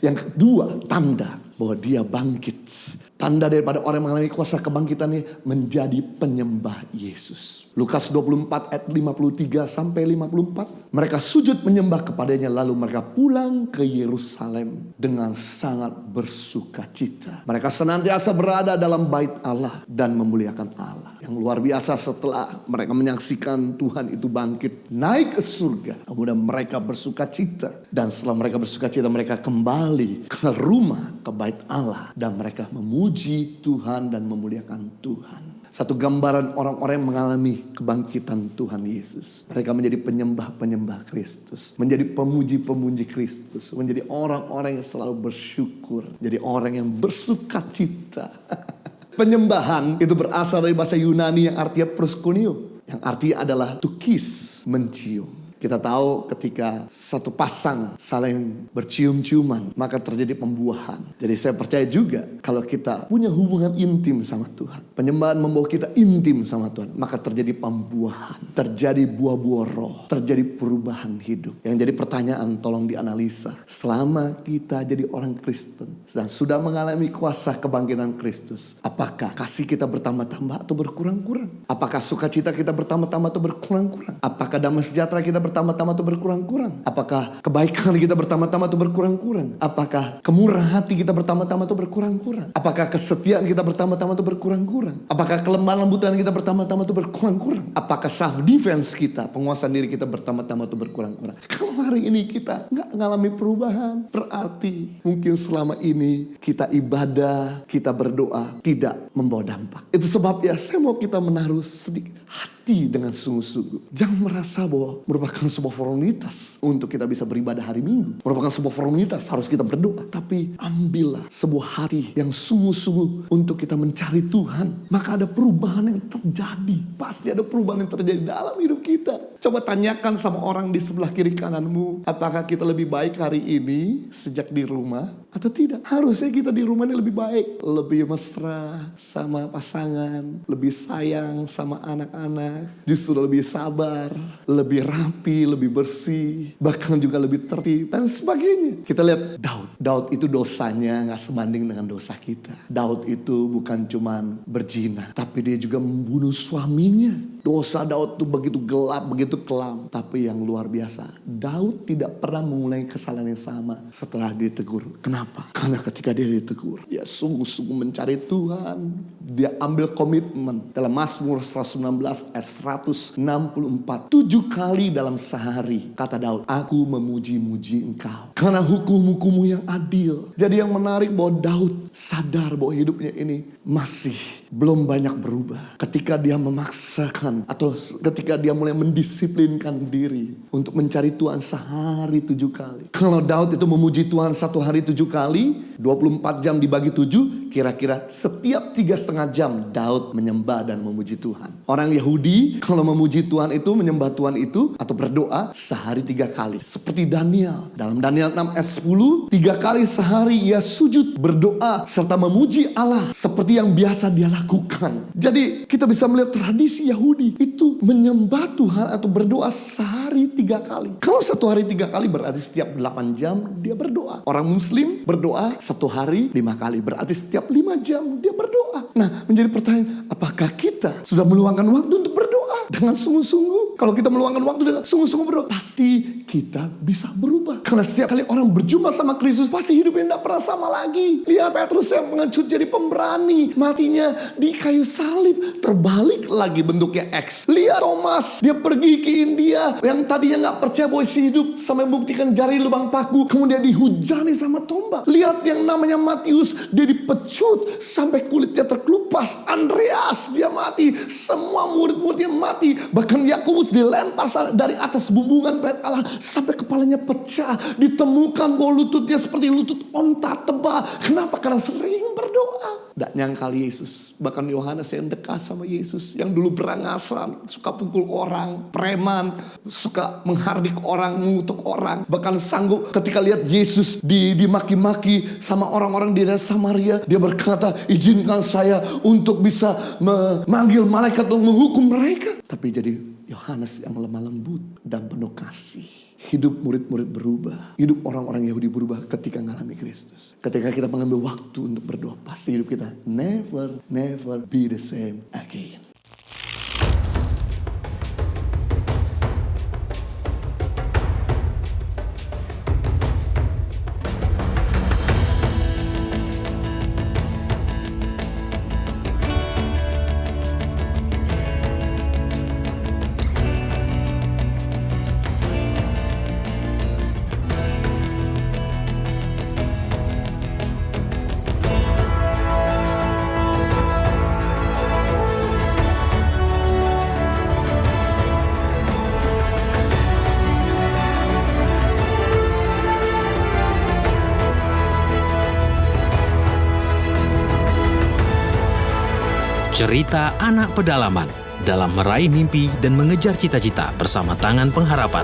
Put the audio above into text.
Yang kedua, tanda bahwa dia bangkit. Tanda daripada orang yang mengalami kuasa kebangkitannya menjadi penyembah Yesus. Lukas 24 ayat 53 sampai 54. Mereka sujud menyembah kepadanya, lalu mereka pulang ke Yerusalem dengan sangat bersuka cita. Mereka senantiasa berada dalam bait Allah dan memuliakan Allah. Yang luar biasa, setelah mereka menyaksikan Tuhan itu bangkit naik ke surga, kemudian mereka bersuka cita. Dan setelah mereka bersuka cita, mereka kembali ke rumah, ke bait Allah, dan mereka memuji Tuhan dan memuliakan Tuhan. Satu gambaran orang-orang yang mengalami kebangkitan Tuhan Yesus. Mereka menjadi penyembah-penyembah Kristus. Menjadi pemuji-pemuji Kristus. Menjadi orang-orang yang selalu bersyukur. Jadi orang yang bersuka cita. Penyembahan itu berasal dari bahasa Yunani yang artinya proskuneo. Yang artinya adalah to kiss, mencium. Kita tahu ketika satu pasang saling bercium-ciuman, maka terjadi pembuahan. Jadi saya percaya juga kalau kita punya hubungan intim sama Tuhan, penyembahan membawa kita intim sama Tuhan, maka terjadi pembuahan, terjadi buah-buah roh, terjadi perubahan hidup. Yang jadi pertanyaan, tolong dianalisa. Selama kita jadi orang Kristen dan sudah mengalami kuasa kebangkitan Kristus, apakah kasih kita bertambah-tambah atau berkurang-kurang? Apakah sukacita kita bertambah-tambah atau berkurang-kurang? Apakah damai sejahtera kita bertambah-tambah atau berkurang-kurang? Apakah kebaikan kita bertambah-tambah atau berkurang-kurang? Apakah kemurahan hati kita bertambah-tambah atau berkurang-kurang? Apakah kesetiaan kita bertambah-tambah atau berkurang-kurang? Apakah kelembahan lembutan kita bertambah-tambah atau berkurang-kurang? Apakah self defense kita, penguasaan diri kita bertambah-tambah atau berkurang-kurang? Kalau hari ini kita nggak mengalami perubahan, berarti mungkin selama ini kita ibadah, kita berdoa tidak membawa dampak. Itu sebabnya saya mau kita menaruh sedikit hati dengan sungguh-sungguh. Jangan merasa bahwa merupakan sebuah formalitas untuk kita bisa beribadah hari Minggu. Merupakan sebuah formalitas harus kita berdoa. Tapi ambillah sebuah hati yang sungguh-sungguh untuk kita mencari Tuhan. Maka ada perubahan yang terjadi. Pasti ada perubahan yang terjadi dalam hidup kita. Coba tanyakan sama orang di sebelah kiri kananmu. Apakah kita lebih baik hari ini sejak di rumah atau tidak? Harusnya kita di rumah ini lebih baik. Lebih mesra sama pasangan. Lebih sayang sama anak-anak. Justru lebih sabar, lebih rapi, lebih bersih, bahkan juga lebih tertib dan sebagainya. Kita lihat Daud itu dosanya gak sebanding dengan dosa kita. Daud itu bukan cuman berzina, tapi dia juga membunuh suaminya. Dosa Daud itu begitu gelap, begitu kelam. Tapi yang luar biasa, Daud tidak pernah mengulangi kesalahan yang sama setelah ditegur. Kenapa? Karena ketika dia ditegur, dia sungguh-sungguh mencari Tuhan. Dia ambil komitmen. Dalam Mazmur 119 ayat 164. 7 kali dalam sehari, kata Daud, aku memuji-muji engkau karena hukum-hukummu yang adil. Jadi yang menarik bahwa Daud sadar bahwa hidupnya ini masih belum banyak berubah. Ketika dia memaksakan atau ketika dia mulai mendisiplinkan diri untuk mencari Tuhan sehari 7 kali. Kalau Daud itu memuji Tuhan satu hari 7 kali, 24 jam dibagi 7, kira-kira setiap 3,5 jam Daud menyembah dan memuji Tuhan. Orang Yahudi kalau memuji Tuhan itu, menyembah Tuhan itu atau berdoa sehari 3 kali. Seperti Daniel. Dalam Daniel 6 ayat 10, 3 kali sehari ia sujud berdoa serta memuji Allah seperti yang biasa dia lakukan. Jadi kita bisa melihat tradisi Yahudi itu menyembah Tuhan atau berdoa sehari 3 kali. Kalau satu hari 3 kali berarti setiap 8 jam dia berdoa. Orang Muslim berdoa satu hari 5 kali, berarti setiap 5 jam dia berdoa. Nah, menjadi pertanyaan, apakah kita sudah meluangkan waktu untuk berdoa dengan sungguh-sungguh? Kalau kita meluangkan waktu dengan sungguh-sungguh berdoa, pasti kita bisa berubah. Karena setiap kali orang berjumpa sama Kristus, pasti hidupnya tidak pernah sama lagi. Lihat Petrus yang mengecut jadi pemberani, matinya di kayu salib, terbalik lagi bentuknya X. Lihat Thomas, dia pergi ke India, yang tadinya gak percaya bahwa isi hidup, sampai membuktikan jari lubang paku, kemudian dihujani sama tombak. Lihat yang namanya Matius, dia dipecut sampai kulitnya terkelupas. Andreas, dia mati. Semua murid-muridnya mati. Bahkan Yakobus dilempar dari atas bumbungan bait Allah sampai kepalanya pecah. Ditemukan bahwa lututnya seperti lutut onta tebal. Kenapa? Karena sering berdoa. Tidak nyangkal Yesus. Bahkan Yohanes yang dekat sama Yesus, yang dulu berangasan, suka pukul orang, preman, suka menghardik orang, mengutuk orang. Bahkan sanggup ketika lihat Yesus dimaki-maki sama orang-orang di daerah Samaria, dia berkata, izinkan saya untuk bisa memanggil malaikat untuk menghukum mereka. Tapi jadi Yohanes yang lemah lembut dan penuh kasih. Hidup murid-murid berubah. Hidup orang-orang Yahudi berubah ketika mengalami Kristus. Ketika kita mengambil waktu untuk berdoa, pasti hidup kita never be the same again. Cerita anak pedalaman dalam meraih mimpi dan mengejar cita-cita bersama Tangan Pengharapan.